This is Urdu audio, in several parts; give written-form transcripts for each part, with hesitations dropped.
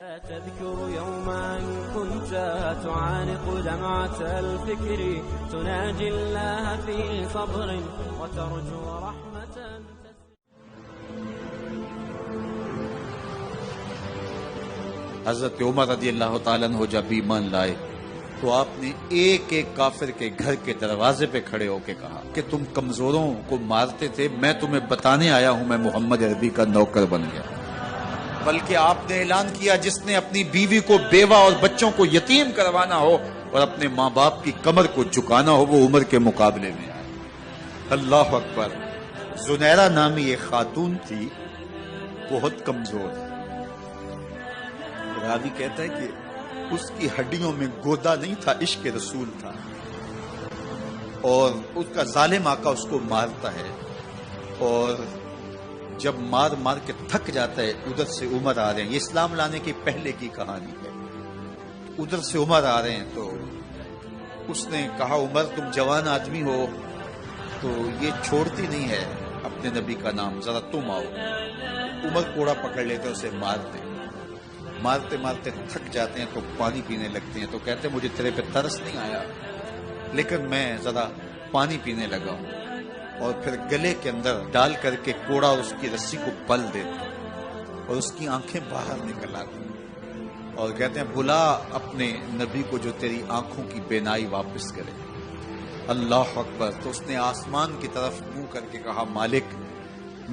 تذكر يوما كنت تعانق دمعة الفكر تناجي الله في صبر وترجو رحمة. حضرت عمر رضی اللہ تعالیٰ عنہ جب ایمان لائے تو آپ نے ایک ایک کافر کے گھر کے دروازے پہ کھڑے ہو کے کہا کہ تم کمزوروں کو مارتے تھے، میں تمہیں بتانے آیا ہوں میں محمد عربی کا نوکر بن گیا. بلکہ آپ نے اعلان کیا جس نے اپنی بیوی کو بیوہ اور بچوں کو یتیم کروانا ہو اور اپنے ماں باپ کی کمر کو جھکانا ہو وہ عمر کے مقابلے میں آئے. اللہ اکبر. زنیرہ نامی ایک خاتون تھی، بہت کمزور. راوی کہتا ہے کہ اس کی ہڈیوں میں گودا نہیں تھا، عشق رسول تھا، اور اس کا ظالم آقا اس کو مارتا ہے، اور جب مار مار کے تھک جاتا ہے ادھر سے عمر آ رہے ہیں. یہ اسلام لانے کی پہلے کی کہانی ہے. ادھر سے عمر آ رہے ہیں تو اس نے کہا عمر تم جوان آدمی ہو تو یہ چھوڑتی نہیں ہے اپنے نبی کا نام، ذرا تم آؤ. عمر کوڑا پکڑ لیتے اسے مارتے مارتے مارتے تھک جاتے ہیں تو پانی پینے لگتے ہیں. تو کہتے ہیں مجھے تیرے پہ ترس نہیں آیا لیکن میں ذرا پانی پینے لگا ہوں، اور پھر گلے کے اندر ڈال کر کے کوڑا اور اس کی رسی کو پل دیتے اور اس کی آنکھیں باہر نکل آتی اور کہتے ہیں بلا اپنے نبی کو جو تیری آنکھوں کی بینائی واپس کرے. اللہ اکبر. تو اس نے آسمان کی طرف منہ کر کے کہا مالک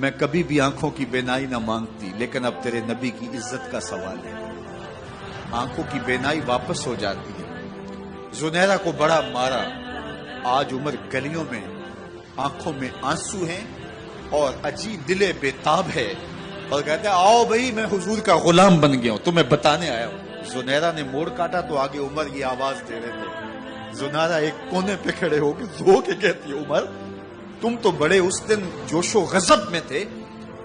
میں کبھی بھی آنکھوں کی بینائی نہ مانگتی لیکن اب تیرے نبی کی عزت کا سوال ہے. آنکھوں کی بینائی واپس ہو جاتی ہے. زنیرہ کو بڑا مارا. آج عمر گلیوں میں آنکھوں میں آنسو ہیں اور عجیب دل بےتاب ہے اور کہتے ہیں آؤ بھائی میں حضور کا غلام بن گیا ہوں، تمہیں بتانے آیا ہوں. زنیرہ نے موڑ کاٹا تو آگے عمر یہ آواز دے رہے تھے. زنیرہ ایک کونے پہ کھڑے ہو کے رو کے کہتی ہے عمر تم تو بڑے اس دن جوش و غضب میں تھے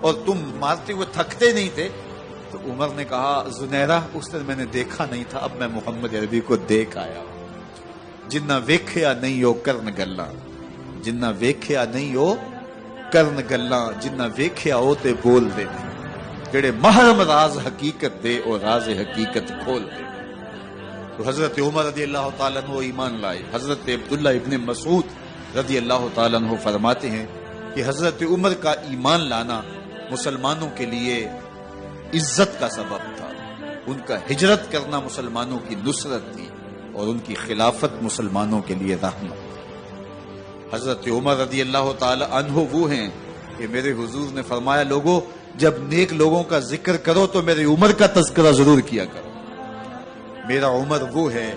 اور تم مارتے ہوئے تھکتے نہیں تھے. تو عمر نے کہا زنیرہ اس دن میں نے دیکھا نہیں تھا، اب میں محمد عربی کو دیکھ آیا ہوں. جنہ ویکھیا نہیں ہو کرن گلاں، جنہ ویکھیا نہیں ہو کرن گلاں، جنہ ویکھیا ہو تے بول دے، جڑے محرم راز حقیقت دے اور راز حقیقت کھول دے. تو حضرت عمر رضی اللہ تعالیٰ عنہ ایمان لائے. حضرت عبداللہ ابن مسعود رضی اللہ تعالیٰ عنہ فرماتے ہیں کہ حضرت عمر کا ایمان لانا مسلمانوں کے لیے عزت کا سبب تھا. ان کا ہجرت کرنا مسلمانوں کی نصرت تھی اور ان کی خلافت مسلمانوں کے لیے رحمت. حضرت عمر رضی اللہ تعالی عنہ وہ ہیں کہ میرے حضور نے فرمایا لوگوں جب نیک لوگوں کا ذکر کرو تو میرے عمر کا تذکرہ ضرور کیا کرو. میرا عمر وہ ہے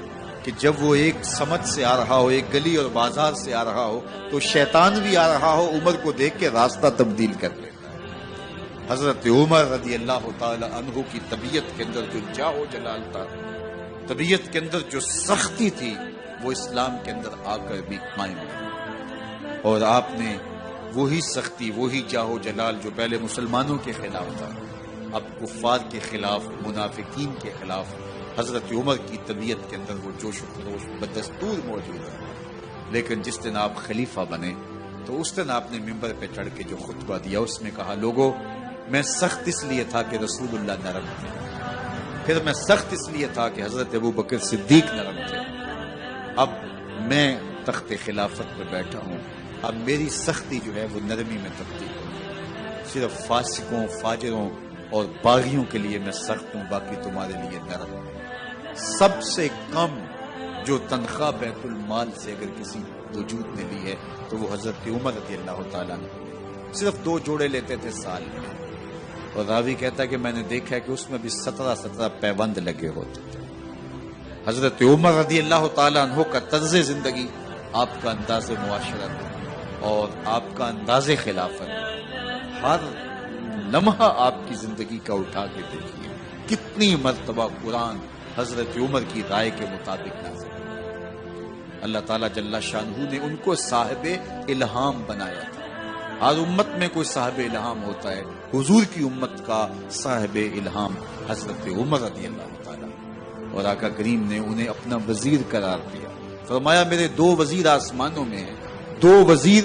کہ جب وہ ایک سمت سے آ رہا ہو، ایک گلی اور بازار سے آ رہا ہو تو شیطان بھی آ رہا ہو عمر کو دیکھ کے راستہ تبدیل کر لیتا ہے. حضرت عمر رضی اللہ تعالی عنہ کی طبیعت کے اندر جو جاہ و جلال تھا، طبیعت کے اندر جو سختی تھی وہ اسلام کے اندر آ کر بھی قائم ہے. اور آپ نے وہی سختی، وہی جاہ و جلال جو پہلے مسلمانوں کے خلاف تھا اب کفار کے خلاف، منافقین کے خلاف حضرت عمر کی طبیعت کے اندر وہ جوش و خروش بدستور موجود ہے. لیکن جس دن آپ خلیفہ بنے تو اس دن آپ نے ممبر پہ چڑھ کے جو خطبہ دیا اس میں کہا لوگوں میں سخت اس لیے تھا کہ رسول اللہ نرم تھے، پھر میں سخت اس لیے تھا کہ حضرت ابو بکر صدیق نرم تھے، اب میں تخت خلافت پہ بیٹھا ہوں، اب میری سختی جو ہے وہ نرمی میں تبدیل ہو. صرف فاسقوں، فاجروں اور باغیوں کے لیے میں سخت ہوں، باقی تمہارے لیے نرم. سب سے کم جو تنخواہ بیت المال سے اگر کسی وجود نے لی ہے تو وہ حضرت عمر رضی اللہ تعالیٰ نے صرف 2 جوڑے لیتے تھے سال میں. اور راوی کہتا ہے کہ میں نے دیکھا ہے کہ اس میں بھی 17 پیوند لگے ہوتے تھے. حضرت عمر رضی اللہ تعالیٰ عنہ کا طرز زندگی، آپ کا انداز معاشرت اور آپ کا انداز خلافت، ہر لمحہ آپ کی زندگی کا اٹھا کے دیکھیے کتنی مرتبہ قرآن حضرت عمر کی رائے کے مطابق نازل. اللہ تعالیٰ جل شانہ نے ان کو صاحب الہام بنایا تھا. ہر امت میں کوئی صاحب الہام ہوتا ہے، حضور کی امت کا صاحب الہام حضرت عمر رضی اللہ تعالیٰ، اور آقا کریم نے انہیں اپنا وزیر قرار دیا. فرمایا میرے 2 وزیر آسمانوں میں ہیں، 2 وزیر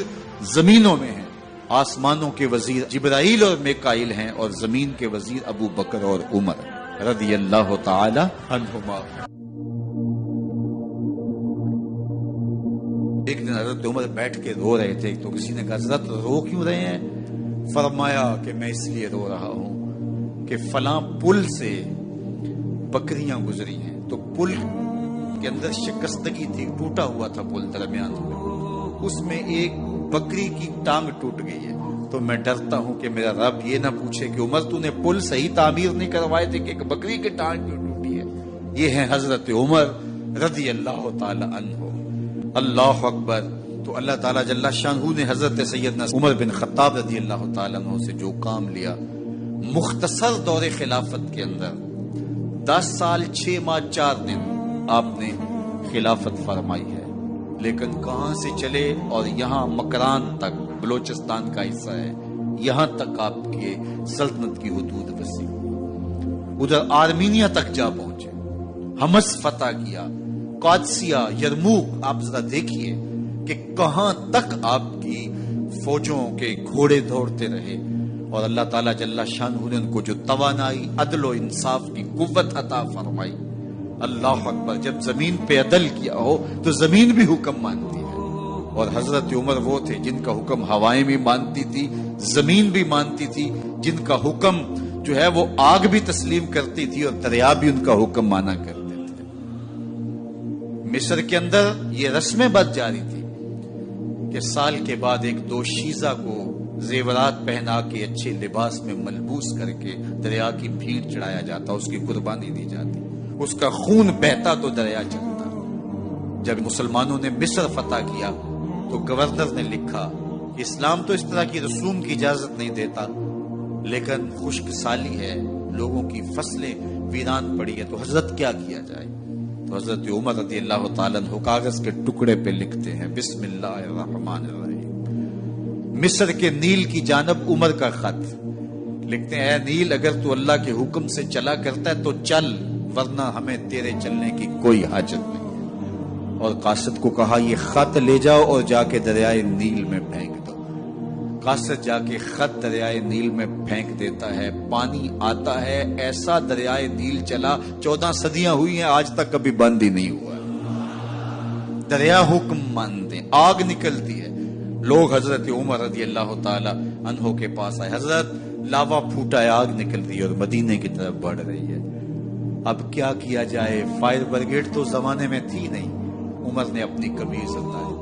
زمینوں میں ہیں. آسمانوں کے وزیر جبرائیل اور میکائیل ہیں اور زمین کے وزیر ابو بکر اور عمر. رضی اللہ تعالی عنہما۔ ایک دن حضرت عمر بیٹھ کے رو رہے تھے، تو کسی نے کہا حضرت رو کیوں رہے ہیں؟ فرمایا کہ میں اس لیے رو رہا ہوں کہ فلاں پل سے بکریاں گزری ہیں، تو پل کے اندر شکستگی تھی، ٹوٹا ہوا تھا پل درمیان میں، اس میں ایک بکری کی ٹانگ ٹوٹ گئی ہے، تو میں ڈرتا ہوں کہ میرا رب یہ نہ پوچھے کہ عمر تو نے پل صحیح تعمیر نہیں کروائے تھے کہ ایک بکری کی ٹانگ کیوں ٹوٹی ہے۔ یہ ہے حضرت عمر رضی اللہ تعالی عنہ۔ اللہ اکبر۔ تو اللہ تعالیٰ جل شانہ نے حضرت سیدنا عمر بن خطاب رضی اللہ تعالیٰ عنہ سے جو کام لیا، مختصر دور خلافت کے اندر 10 سال 6 ماہ 4 دن آپ نے خلافت فرمائی ہے، لیکن کہاں سے چلے اور یہاں مکران تک، بلوچستان کا حصہ ہے، یہاں تک آپ کے سلطنت کی حدود وسیع، ادھر آرمینیا تک جا پہنچے، حمص فتح کیا، قادسیہ، یرموک۔ آپ ذرا دیکھیے کہ کہاں تک آپ کی فوجوں کے گھوڑے دوڑتے رہے، اور اللہ تعالیٰ جل شانہ نے ان کو جو توانائی، عدل و انصاف کی قوت عطا فرمائی۔ اللہ اکبر۔ جب زمین پہ عدل کیا ہو تو زمین بھی حکم مانتی ہے، اور حضرت عمر وہ تھے جن کا حکم ہوائیں بھی مانتی تھی، زمین بھی مانتی تھی، جن کا حکم جو ہے وہ آگ بھی تسلیم کرتی تھی اور دریا بھی ان کا حکم مانا کرتے تھے۔ مصر کے اندر یہ رسمیں بد جاری تھی کہ سال کے بعد ایک دوشیزہ کو زیورات پہنا کے اچھے لباس میں ملبوس کر کے دریا کی بھیڑ چڑھایا جاتا، اس کی قربانی دی جاتی، اس کا خون بہتا تو دریا چلتا۔ جب مسلمانوں نے مصر فتح کیا تو گورنر نے لکھا کہ اسلام تو اس طرح کی رسوم کی اجازت نہیں دیتا، لیکن خشک سالی ہے، لوگوں کی فصلیں ویران پڑی ہے، تو حضرت کیا کیا جائے؟ تو حضرت عمر رضی اللہ تعالیٰ عنہ کاغذ کے ٹکڑے پہ لکھتے ہیں بسم اللہ الرحمن الرحیم، مصر کے نیل کی جانب عمر کا خط لکھتے ہیں، اے نیل اگر تو اللہ کے حکم سے چلا کرتا ہے تو چل، ورنہ ہمیں تیرے چلنے کی کوئی حاجت نہیں ہے۔ اور قاصد کو کہا یہ خط لے جاؤ اور جا کے دریائے نیل میں پھینک دو۔ قاصد جا کے خط دریائے نیل میں پھینک دیتا ہے، پانی آتا ہے، ایسا دریائے نیل چلا، 14 صدیاں ہوئی ہیں آج تک کبھی بند ہی نہیں ہوا۔ دریا حکم مانتے، آگ نکلتی ہے۔ لوگ حضرت عمر رضی اللہ تعالی عنہ کے پاس آئے، حضرت لاوا پھوٹا ہے، آگ نکل رہی ہے اور مدینے کی طرف بڑھ رہی ہے، اب کیا کیا جائے؟ فائر بریگیڈ تو زمانے میں تھی نہیں۔ عمر نے اپنی قمیض اتاری،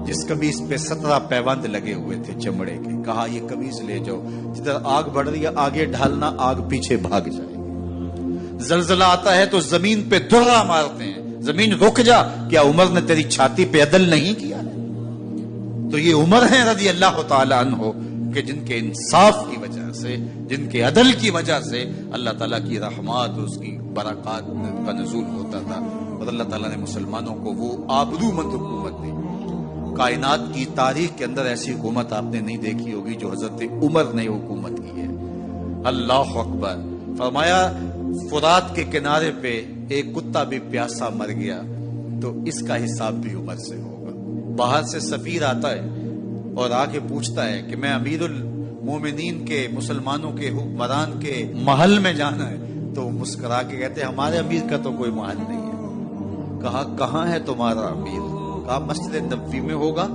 جس قمیض پہ 17 پیوند لگے ہوئے تھے چمڑے کے، کہا یہ قمیض لے جاؤ، جدھر آگ بڑھ رہی ہے آگے ڈھالنا، آگ پیچھے بھاگ جائے گی۔ زلزلہ آتا ہے تو زمین پہ درہ مارتے ہیں، زمین رک جا، کیا عمر نے تیری چھاتی پہ عدل نہیں کیا؟ تو یہ عمر ہیں رضی اللہ تعالی عنہ کہ جن کے انصاف کی وجہ سے، جن کے عدل کی وجہ سے اللہ تعالیٰ کی رحمات اور اس کی برکات کا نزول ہوتا تھا، اور اللہ تعالیٰ نے مسلمانوں کو وہ آبرو مند حکومت دی۔ کائنات کی تاریخ کے اندر ایسی حکومت آپ نے نہیں دیکھی ہوگی جو حضرت عمر نے حکومت کی ہے۔ اللہ اکبر۔ فرمایا فرات کے کنارے پہ ایک کتا بھی پیاسا مر گیا تو اس کا حساب بھی عمر سے ہوگا۔ باہر سے سفیر آتا ہے اور آ کے پوچھتا ہے کہ میں امیر المومنین کے، مسلمانوں کے حکمران کے محل میں جانا ہے، تو مسکرا کے کہتے ہیں ہمارے امیر کا تو کوئی محل نہیں ہے۔ کہا کہاں ہے تمہارا امیر؟ کہا مسجد نبوی میں ہوگا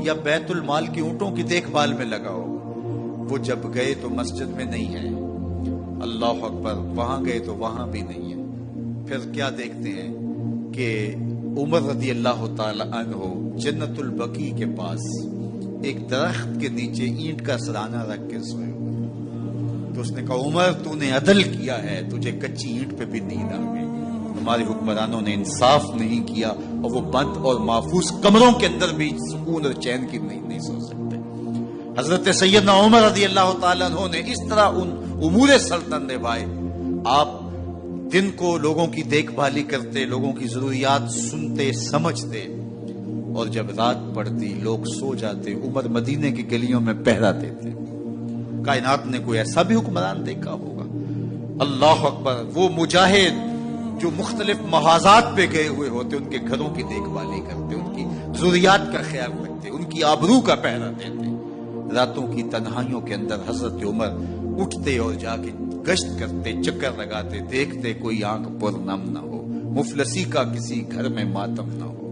یا بیت المال کی اونٹوں کی دیکھ بھال میں لگا ہوگا۔ وہ جب گئے تو مسجد میں نہیں ہے، اللہ اکبر، وہاں گئے تو وہاں بھی نہیں ہے۔ پھر کیا دیکھتے ہیں کہ عمر رضی اللہ تعالی عنہ جنت البقیع کے پاس ایک درخت کے نیچے اینٹ کا سرانہ رکھ کے سوئے ہوئے، تو اس نے کہا عمر تو نے عدل کیا ہے، تجھے کچی اینٹ پہ بھی نیند آ گئی، ہمارے حکمرانوں نے انصاف نہیں کیا، اور وہ بند اور محفوظ کمروں کے اندر بھی سکون اور چین کی نہیں سو سکتے۔ حضرت سیدنا عمر رضی اللہ تعالیٰ عنہ نے اس طرح ان امور سلطنت نبھائے۔ آپ دن کو لوگوں کی دیکھ بھالی کرتے، لوگوں کی ضروریات سنتے سمجھتے، اور جب رات پڑتی لوگ سو جاتے، عمر مدینے کی گلیوں میں پہرا دیتے۔ کائنات نے کوئی ایسا بھی حکمران دیکھا ہوگا؟ اللہ اکبر۔ وہ مجاہد جو مختلف محاذات پہ گئے ہوئے ہوتے، ان کے گھروں کی دیکھ بھالی کرتے، ان کی ضروریات کا خیال رکھتے، ان کی آبرو کا پہرا دیتے۔ راتوں کی تنہائیوں کے اندر حضرت عمر اٹھتے اور جا کے گشت کرتے، چکر لگاتے، دیکھتے کوئی آنکھ پر نم نہ ہو، مفلسی کا کسی گھر میں ماتم نہ ہو۔